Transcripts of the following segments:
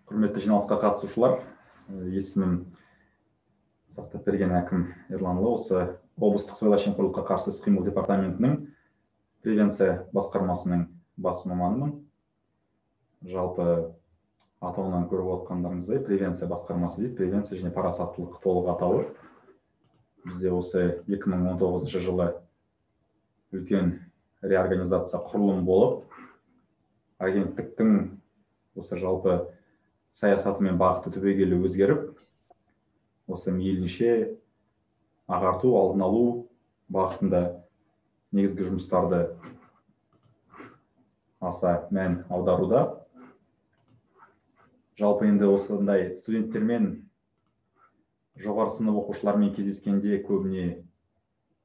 Құрметті жиналысқа қатысушылар, есімім Сақтықберген әкім Ерланұлы, осы облыстық сыбайлас жемқорлыққа қарсы іс-қимыл департаментінің превенция басқармасының бас маманымын. Жалпы атауынан көріп отқандарыңыздай превенция басқармасы дейді, превенция және парасаттылық толық атауы. Бізде осы 2019 жылы үлкен реорганизация құрылым болып, агенттіктің осы жалпы саясаты мен бағыты түбегейлі өзгеріп, осы мейлінше ағарту, алдын алу бағытында негізгі жұмыстарды аса мән аударуда. Жалпы енді осындай студенттермен, жоғары сынып оқушылармен кездескенде көбіне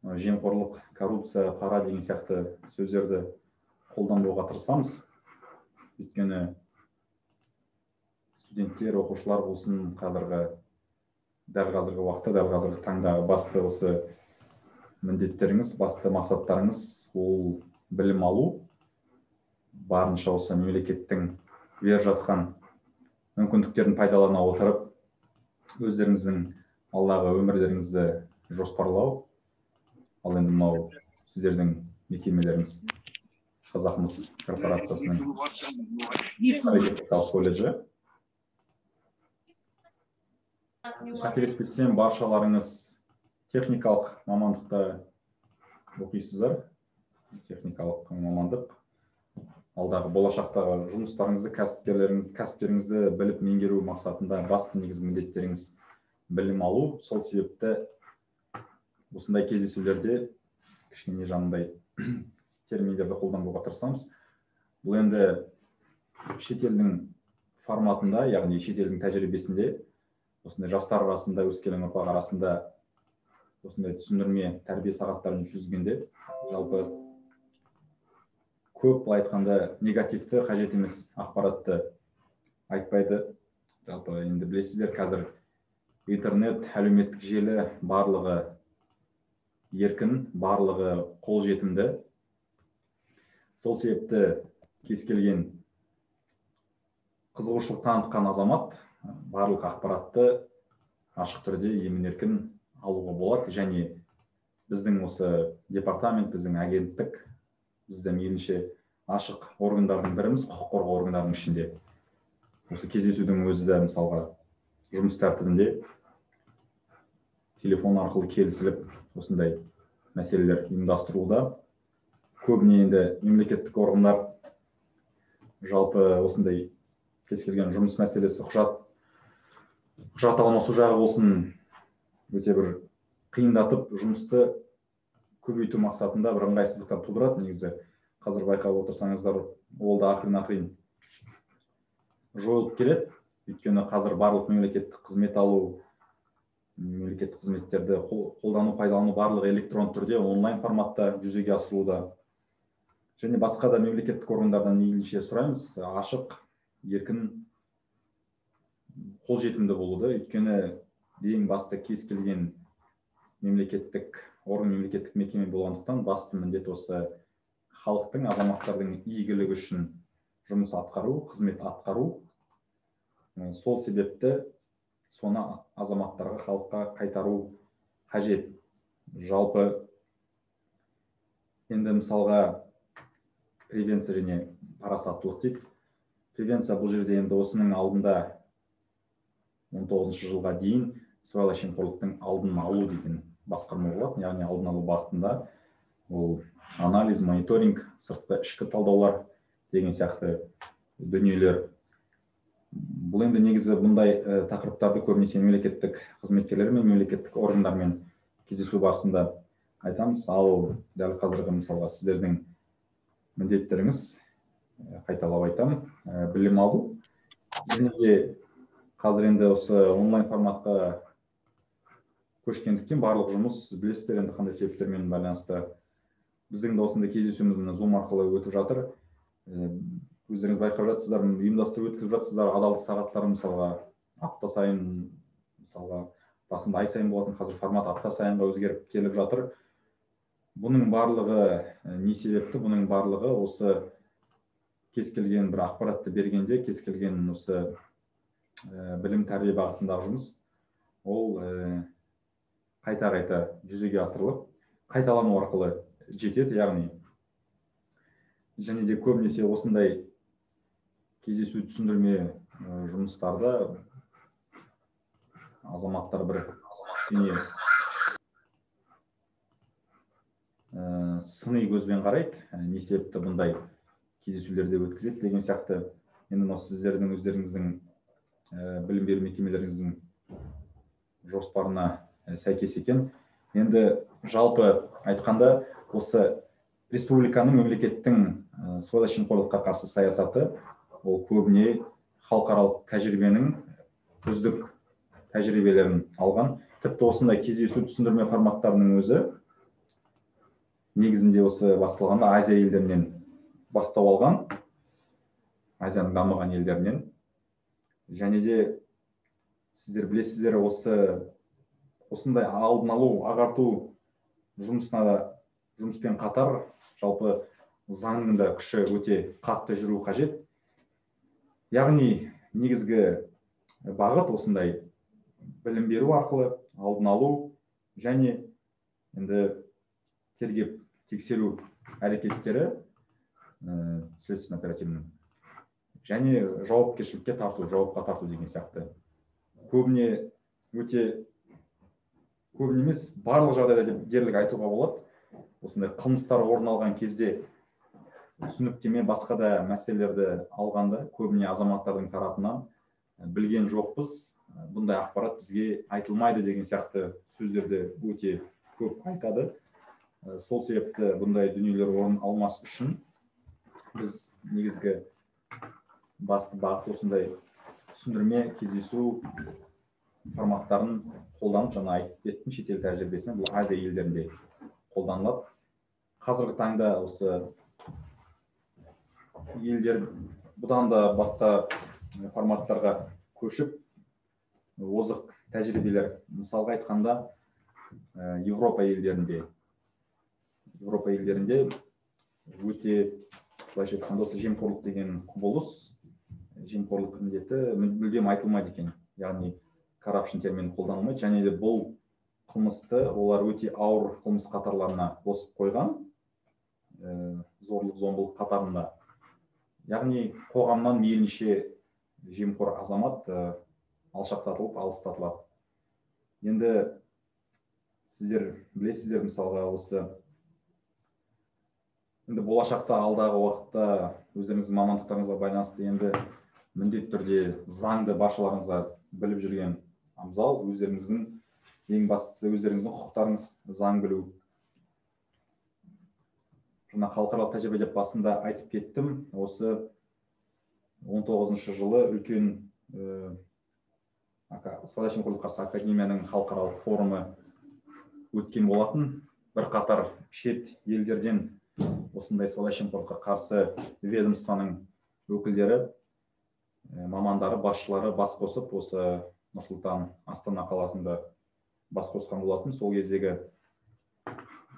жемқорлық, коррупция, пара деген сияқты сөздерді қолдануға тырысамыз. Өйткені студенттер, оқушылар болсын, дәл қазіргі уақытта, дәл қазіргі таңда басты осы міндеттеріңіз, басты мақсаттарыңыз ол білім алу, барынша осы мемлекеттің беріп жатқан мүмкіндіктерін пайдалана отырып, өздеріңіздің алдағы өмірлеріңізді жоспарлау. Ал енді мынау сіздердің мекемелеріңіз Қазақмыс корпорациясының әрекеттік колледжі. Қателеспесем, баршаларыңыз техникалық мамандықта оқисыздар. Техникалық мамандық. Алдағы болашақтағы жұмыстарыңызды, кәсіптеріңізді біліп меңгеру мақсатында басты негізгі міндеттеріңіз білім алу. Сол себепті осындай кездесулерде кішкене жаңағыдай терминдерді қолдануға тырысамыз. Бұл енді шетелдің форматында, яғни шетелдің тәжірибесінде, осындай жастар арасында, өскелең ұрпақ арасында осындай түсіндірме, тәрбие сағаттарын жүргізгенде, жалпы көп былай айтқанда негативті, қажет емес ақпаратты айтпайды. Жалпы енді білесіздер, қазір интернет, әлеуметтік желі барлығы еркін, барлығы қолжетімді. Сол себепті кез келген қызығушылық танытқан азамат барлық ақпаратты ашық түрде емін-еркін алуға болады. Және біздің осы департамент, біздің агенттік, бізде мейлінше ашық органдардың біріміз, құқық қорғау органдарының ішінде. Осы кездесудің өзі де мысалға жұмыс тәртібінде телефон арқылы келісіліп, осындай мәселелер ұйымдастырылуда. Көбіне енді мемлекеттік органдар жалпы осындай кез келген жұмыс мәселесі, құжат алмасу жағы болсын, өте бір қиындатып, жұмысты көбейту мақсатында бір ыңғайсыздықтар тудырады. Негізі қазір байқап отырсаңыздар, ол да ақырын жойылып келеді. Өйткені қазір барлық мемлекеттік қызмет алу, мемлекеттік қызметтерді қолдану, пайдалану барлығы электронды түрде, онлайн форматта жүзеге асырылуда. Және басқа да мемлекеттік органдардан мейлінше сұраймыз, ашық, еркін, қолжетімді болуды. Өйткені ең басты кез келген мемлекеттік орган, мемлекеттік мекеме болғандықтан басты міндет осы халықтың, азаматтардың игілігі үшін жұмыс атқару, қызмет атқару. Сол себепті соны азаматтарға, халыққа қайтару қажет. Жалпы енді мысалға превенция және парасаттылық дейді. Превенция бұл жерде енді осының алдында 19 жылға дейін сыбайлас жемқорлықтың алдын алу деген басқарма болады. Яғни алдын алу бағытында ол анализ, мониторинг, сыртқы ішкі талдаулар деген сияқты дүниелер. Бұл енді негізі бұндай тақырыптарды көбінесе мемлекеттік қызметкерлер мен мемлекеттік органдармен кездесу барысында айтамыз. Ал дәл қазіргі мысалға сіздердің міндеттеріңіз, қайталап айтамын, білім алу. Және де қазір енді осы онлайн форматқа көшкендіктен барлық жұмыс, білесіздер енді қандай себептермен байланысты. Біздің де осындай кездесуіміз Zoom арқылы өтіп жатыр. Өздеріңіз байқап жатсыздар, ұйымдастырып өткізіп жатсыздар, адалдық сағаттары мысалға апта сайын, мысалға басында ай сайын болатын, қазір формат апта сайынға өзгеріп келіп жатыр. Бұның барлығы не себепті? Бұның барлығы осы кез келген бір ақпаратты бергенде, кез келген осы білім тәрбие бағытындағы жұмыс ол қайта жүзеге асырылып қайталану арқылы жетеді, яғни және де көбінесе осындай кездесу түсіндірме жұмыстарда азаматтар бір сыни көзбен қарайды, не себепті бұндай кездесулерде өткізеді деген сияқты. Енді сіздердің өздеріңіздің білім беру мекемелеріңіздің жоспарына сәйкес екен. Енді жалпы айтқанда осы республиканың мемлекеттің сыбайлас жемқорлыққа қарсы саясаты ол көбіне халықаралық тәжірибенің үздік тәжірибелерін алған. Тіпті осындай кездесу түсіндірме форматтарының өзі негізінде осы басталғанда Азия елдерінен бастау алған, Азияның дамыған елдерінен. Және де сіздер білесіздер, осындай алдын алу, ағарту жұмыспен қатар жалпы заңның да күші өте қатты жүру қажет. Яғни негізгі бағыт осындай білім беру арқылы алдын алу және енді тергеп тексеру әрекеттері следственно оперативный және жауапкершілікке тарту, жауапқа тарту деген сияқты. Көбіне емес, барлық жағдайда дерлік айтуға болады. Осындай қылмыстар орын алған кезде түсініктеме басқа да мәселелерді алғанда көбіне азаматтардың тарапынан білген жоқпыз, бұндай ақпарат бізге айтылмайды деген сияқты сөздерді өте көп айтады. Сол себепті бұндай дүниелер орын алмас үшін біз негізгі басты бағыт осындай түсіндірме кездесу форматтарын қолданып, жаңа айтып кеттім, шетел тәжірибесіне бұл Азия елдерінде қолданылады. Қазіргі таңда осы елдер бұдан да басқа форматтарға көшіп, озық тәжірибелер, мысалға айтқанда Европа елдерінде өте, былайша айтқанда, осы жемқорлық деген құбылыс, жемқорлық індеті мүлдем айтылмайды екен. Яғни коррупшн термин қолданылмайды, және де бұл қылмысты олар өте ауыр қылмыс қатарларына қосып қойған, зорлық зомбылық қатарында. Яғни қоғамнан мейлінше жемқор азамат алшақтатылып, алыстатылады. Енді сіздер білесіздер, мысалға осы енді болашақта, алдағы уақытта өздеріңіздің мамандықтарыңызға байланысты енді міндетті түрде заңды баршаларыңызға біліп жүрген абзал, өздеріңіздің ең бастысы өздеріңіздің құқықтарыңыз, заң білу. Жаңа халықаралық тәжірибе деп басында айтып кеттім, осы 19-шы жылы үлкен сыбайлас жемқорлыққа қарсы академияның халықаралық форумы өткен болатын. Бірқатар шет елдерден осындай сыбайлас жемқорлыққа қарсы ведомствоның өкілдері, мамандары, басшылары бас қосып, осы Нұр-Сұлтан, Астана қаласында бас қосқан болатын. Сол кездегі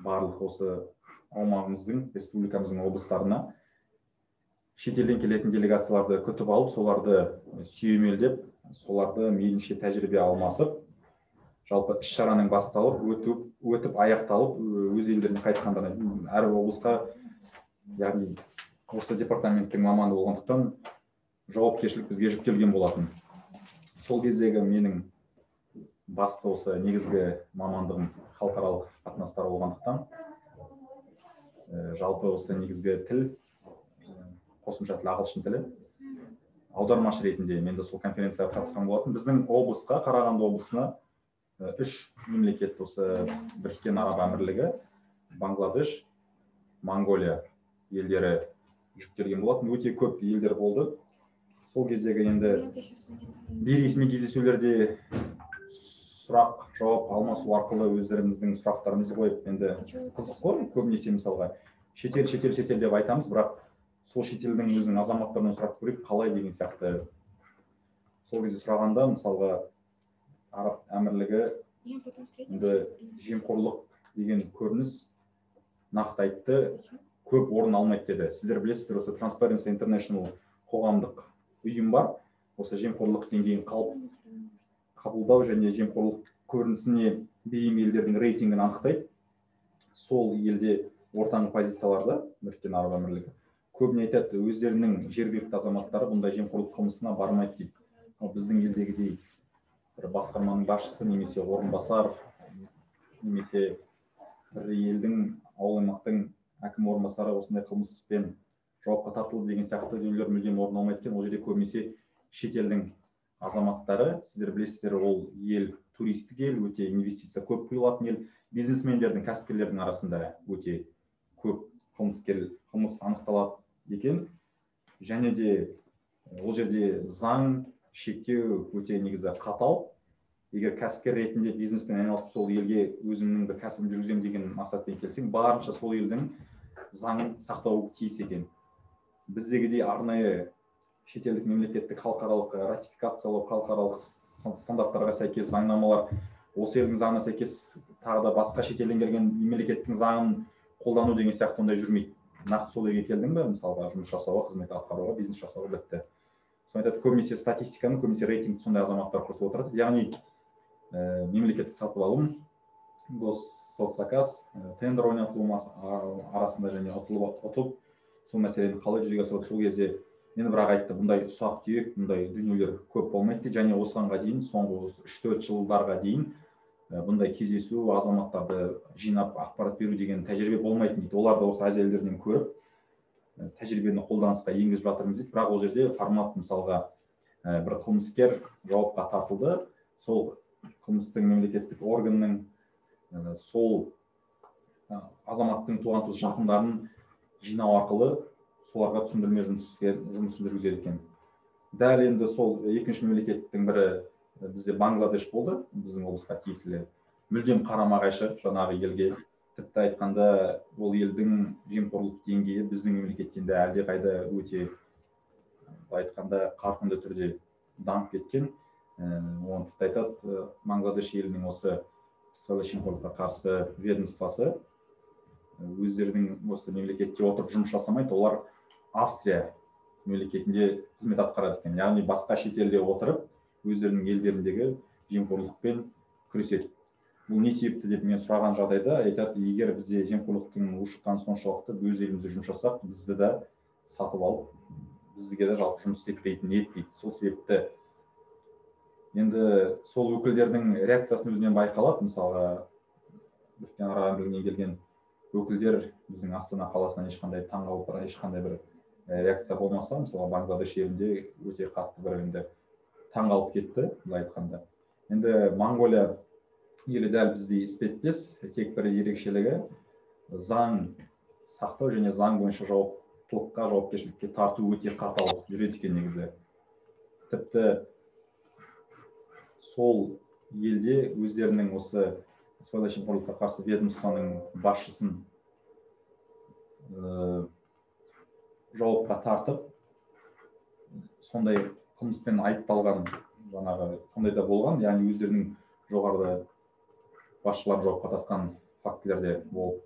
барлық осы аумағымыздың, республикамыздың облыстарына шетелден келетін делегацияларды күтіп алып, соларды сүйемелдеп, соларды мейлінше тәжірибе алмасып, жалпы іс-шараның басталып, өтіп аяқталып, өз елдеріне қайтқандарына әр облысқа, яғни осы департаменттің маманы болғандықтан жауапкершілік бізге жүктелген болатын. Сол кездегі менің басты осы негізгі мамандығым халықаралық қатынастар болғандықтан, жалпы осы негізгі тіл, қосымша тіл ағылшын тілі, аудармашы ретінде мен де сол конференцияға қатысқан болатын. Біздің облысқа, Қарағанды облысына 3 мемлекет, осы Біріккен Араб Әмірлігі, Бангладеш, Монголия елдері жүктелген болатын. Өте көп елдер болды. Сол кездегі енді бейресми кездесулерде сұрақ жауап алмасу арқылы өздеріміздің сұрақтарымызды қойып, енді қызық қой, көбінесе мысалға шетел деп айтамыз, бірақ сол шетелдің өзінің азаматтарынан сұрақ көрейік, қалай деген сияқты. Сол кезде сұрағанда, мысалға Араб Әмірлігі енді жемқорлық деген көрініс нақты айтты, көп орын алмайды деді. Сіздер білесіздер, осы Transparency International қоғамдық ұйым бар. осы жемқорлық деңгейін қабылдау және жемқорлық көрінісіне бейім елдердің рейтингін анықтайды. Сол елде ортаңғы позицияларда Біріккен Араб Әмірлігі көбіне айтады, өздерінің жергілікті азаматтары бұндай жемқорлық қылмысына бармайды дейді. Ал біздің елдегідей бір басқарманың басшысы немесе орынбасар немесе бір елдің ауыл аймақтың әкім орынбасары осындай қылмыспен жауапқа тартылды деген сияқты дүниелер мүлдем орын алмайды екен. Ол жерде көбінесе шетелдің азаматтары, сіздер білесіздер, ол ел туристік ел, өте инвестиция көп құйылатын ел, бизнесмендердің, кәсіпкерлердің арасында өте көп қылмыс анықталады екен. Және де ол жерде заң шектеу өте негізі қатал. Егер кәсіпкер ретінде бизнеспен айналысып сол елге өзімнің бір кәсібін жүргіземін деген мақсатпен келсең, барынша сол елдің заңын сақтау тиіс екен. Біздегідей арнайы шетелдік мемлекеттік халықаралық ратификациялау, халықаралық стандарттарға сәйкес заңнамалар, осы елдің заңына сәйкес тағы да басқа шетелден келген мемлекеттің заңын қолдану деген сияқты ондай жүрмейді. Нақты сол елге келдің бе, мысалға жұмыс жасауға, қызмет атқаруға, бизнес жасауға, бітті. Соны айтады, көбінесе статистиканы, көбінесе рейтингті сондай азаматтар құртып отырады. Яғни мемлекеттік сатып алым, госсоцзаказ, тендер ойнатылу арасында және ұтып сол мәселені қалай жүзеге асырады. Сол кезде мені бірақ айтты, бұндай ұсақ түйек, бұндай дүниелер көп болмайды. Және осыған дейін, соңғы 3-4 жылдарға дейін бұндай кездесу, азаматтарды жинап ақпарат беру деген тәжірибе болмайтын дейді. Олар да осы Азия елдерінен көріп, тәжірибені қолданысқа енгізіп жатырмыз дейді. Бірақ ол жерде формат, мысалға, бір қылмыскер жауапқа тартылды, сол қылмыстың мемлекеттік органның сол азаматтың туған-туыс жақындарын жинау арқылы соларға түсіндірме жұмысын жүргізеді екен. Дәл енді сол екінші мемлекеттің бірі бізде Бангладеш болды, біздің облысқа тиесілі. Мүлдем қарама-қайшы жаңағы елге. Тіпті айтқанда ол елдің жемқорлық деңгейі біздің мемлекеттен де әлдеқайда өте айтқанда қарқынды түрде дамып кеткен. Оны тіпті айтады, Бангладеш елінің осы сыбайлас жемқорлыққа қарсы ведомствосы өздерінің осы мемлекетте отырып жұмыс жасамайды, олар Австрия мемлекетінде қызмет атқарады екен. Яғни басқа шетелде отырып өздерінің елдеріндегі жемқорлықпен күреседі. Бұл не себепті деп мен сұраған жағдайда айтады, егер бізде жемқорлықтың ушыққаны соншалықты өз елімізде жұмыс жасап, бізді де сатып алып, бізге де жалпы жұмыс істеп беретін еді дейді. Сол себепті енді сол өкілдердің реакциясын өзінен байқалады. Мысалға, Біріккен Араб Әмірлігінен келген өкілдер біздің Астана қаласынан ешқандай таңғалып, ешқандай бір реакция болмаса, мысалы Бангладеш елінде өте қатты бір енді таңғалып кетті, былай айтқанда. Енді Моңғолия елі дәл біздей іспеттес, тек бір ерекшелігі заң сақтау және заң бойынша жауапкершілікке тарту өте қатал жүреді екен негізі. Тіпті сол елде өздерінің осы сыбайлас жемқорлыққа қарсы ведомствоның басшысын жауапқа тартып, сондай қылмыспен айыпталған, жаңағы сондай да болған, яғни өздерінің жоғарыда басшыларын жауапқа тартқан фактілерде болып.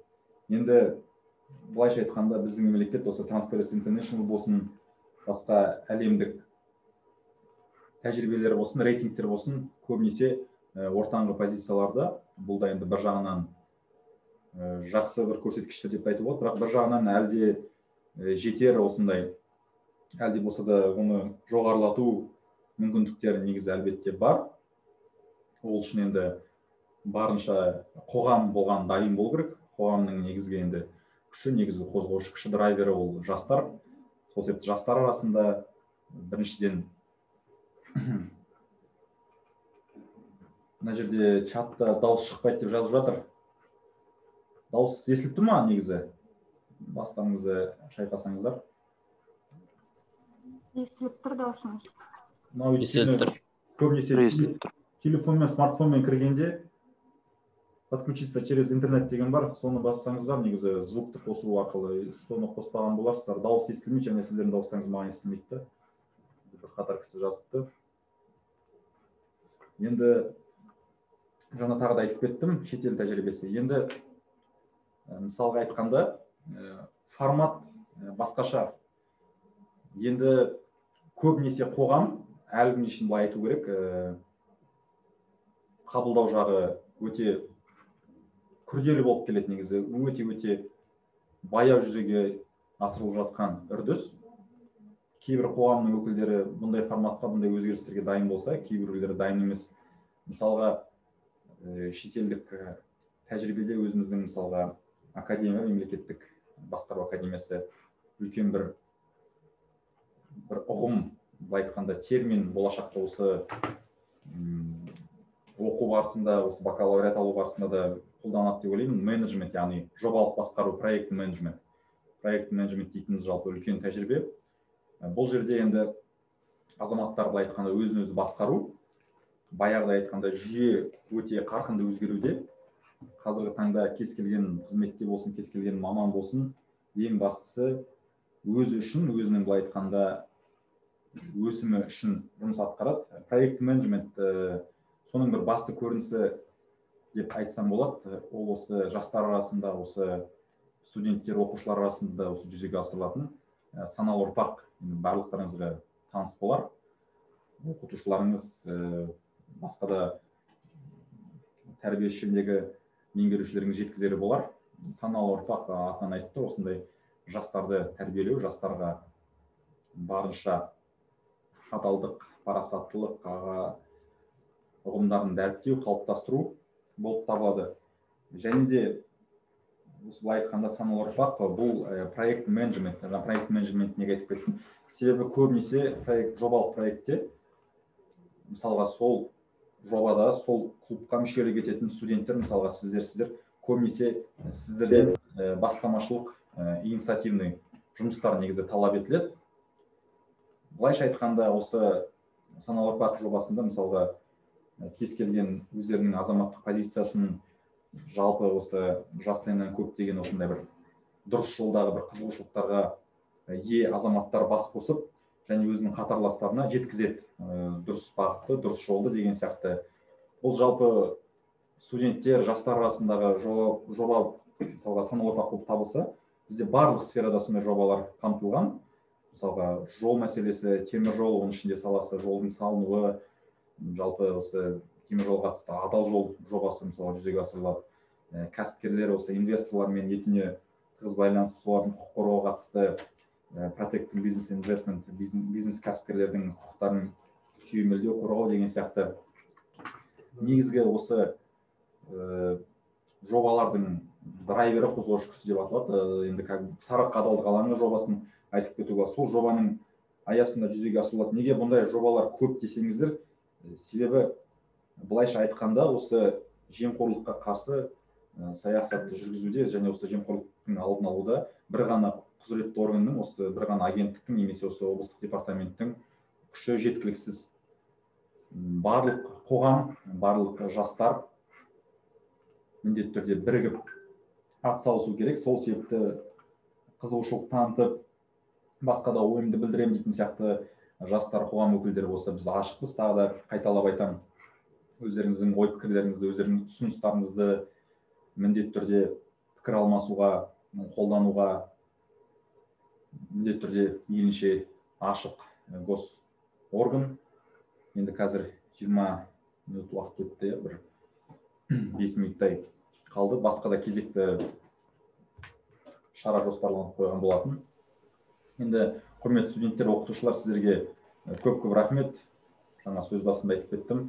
Енді былайша айтқанда біздің мемлекет осы Transparency International болсын, басқа әлемдік тәжірибелер болсын, рейтингтер болсын, көбінесе ортаңғы позицияларда. Бұл да енді бір жағынан жақсы бір көрсеткіштер деп айтуға болады, бірақ бір жағынан әлде жетер осындай, әлде болса да оны жоғарылату мүмкіндіктері негізі әлбетте бар. Ол үшін енді барынша қоғам болған дайын болу керек. Қоғамның негізгі енді күші, негізгі қозғаушы күші, драйвері ол жастар. Сол себепті жастар арасында біріншіден мына жерде чатта дауыс шықпайды деп жазып жатыр. Дауыс естіліп тұр ма негізі? Бастарыңызды шайқасаңыздар. Естіліп тұр даусыңыз. Естіліп тұр. Көбінесе телефонмен, смартфонмен кіргенде подключиться через интернет деген бар, соны бассаңыздар, негізі звукты қосу арқылы соны қоспаған боларсыздар. Дауыс естілмейді, және сіздердің дауыстарыңыз маған естілмейді. Бір қатар кісі жазыпты. Енді жаңа тағы да айтып кеттім, шетел тәжірибесі. Енді мысалға айтқанда формат басқаша. Енді көбінесе қоғам әлі күнге шейін былай айту керек, қабылдау жағы өте күрделі болып келеді негізі, өте баяу жүзеге асырылып жатқан үрдіс. Кейбір қоғамның өкілдері бұндай форматқа, бұндай өзгерістерге дайын болса, кейбіреулері дайын емес. Мысалға, шетелдік тәжірибеде өзіміздің мысалға академия, мемлекеттік басқару академиясы үлкен бір ұғым, былай айтқанда термин болашақта осы оқу барысында, осы бакалавриат алу барысында да қолданады деп ойлаймын. Менеджмент, яғни жобалық басқару, проект менеджмент. Проект менеджмент дейтініміз жалпы үлкен тәжірибе. Бұл жерде енді азаматтар былай айтқанда өзін-өзі басқару, баяғыда айтқанда жүйе өте қарқынды өзгеруде. Қазіргі таңда кез келген қызметте болсын, кез келген маман болсын, ең бастысы өзі үшін, өзінің былай айтқанда өсімі үшін жұмыс атқарады. Проект менеджмент соның бір басты көрінісі деп айтсам болады. Ол осы жастар арасында, осы студенттер, оқушылар арасында осы жүзеге асырылатын саналы ұрпақ барлықтарыңызға таныс болар. Оқытушыларыңыз, басқа да тәрбие ісіндегі меңгерушілеріңіз жеткізері болар. Саналы ұрпақ атынан айтты, осындай жастарды тәрбиелеу, жастарға барынша адалдық, парасаттылық ұғымдарын дәріптеу, қалыптастыру болып табылады. Және де былай айтқанда саналы ұрпақ бұл проект менеджмент. Проект менеджмент неге айтып кеттім? Себебі көбінесе жобалық проектте, мысалға сол жобада, сол клубқа мүшелік ететін студенттер, мысалға сіздер көбінесе сіздерден бастамашылық, инициативный жұмыстар негізі талап етіледі. Былайша айтқанда, осы саналы ұрпақ жобасында, мысалға кез келген өздерінің азаматтық позициясын жалпы осы жастайынан көптеген осындай бір дұрыс жолдағы бір қызығушылықтарға ие азаматтар бас қосып, және өзінің қатарластарына жеткізеді дұрыс бағытты, дұрыс жолды деген сияқты. Бұл жалпы студенттер, жастар арасындағы жоба, мысалға саналы ұрпақ болып табылса, бізде барлық сферада сондай жобалар қамтылған. Мысалға жол мәселесі, темір жол, оның ішінде саласы, жолдың салынуы, жалпы осы темір жолға қатысты адал жол жобасы мысалы жүзеге асырылады. Кәсіпкерлер, осы инвесторлармен етене тығыз байланысып, солардың құқық қорғауға қатысты Protecting Business Investment, бизнес кәсіпкерлердің құқықтарын сүйемелдеу, қорғау деген сияқты негізгі осы жобалардың драйвері, қозғаушы күші деп аталады. Енді сарыарқа адалдық алаңы жобасын айтып кетуге, сол жобаның аясында жүзеге асырылады. Неге бұндай жобалар көп десеңіздер, себебі былайша айтқанда осы жемқорлыққа қарсы саясатты жүргізуде және осы жемқорлықтың алдын алуда бір ғана құзыретті органның, осы бір ғана агенттіктің немесе осы облыстық департаменттің күші жеткіліксіз. Барлық қоғам, барлық жастар міндетті түрде бірігіп атсалысу керек. Сол себепті қызығушылық танытып, басқа да ойымды білдіремін дейтін сияқты жастар, қоғам өкілдері болса, біз ашықпыз. Тағы да қайталап айтамын, өздеріңіздің ой пікірлеріңізді, өздеріңіздің ұсыныстарыңызды міндетті түрде пікір алмасуға, қолдануға міндетті түрде мейлінше ашық гос орган. Енді қазір 20 минут уақыт өтті, бір 5 минуттай қалды. Басқа да кезекті шара жоспарланып қойған болатын. Енді құрметті студенттер, оқытушылар, сіздерге көп рахмет. Жаңа сөз басында айтып кеттім.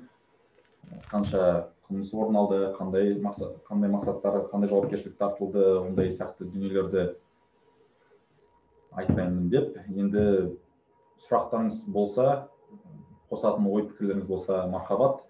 Қанша қылмыс орын алды, қандай мақсаттары, қандай жауапкершілік тартылды, ондай сияқты дүниелерді айтпаймын деп. Енді сұрақтарыңыз болса, қосатын ой пікірлеріңіз болса, мархабат.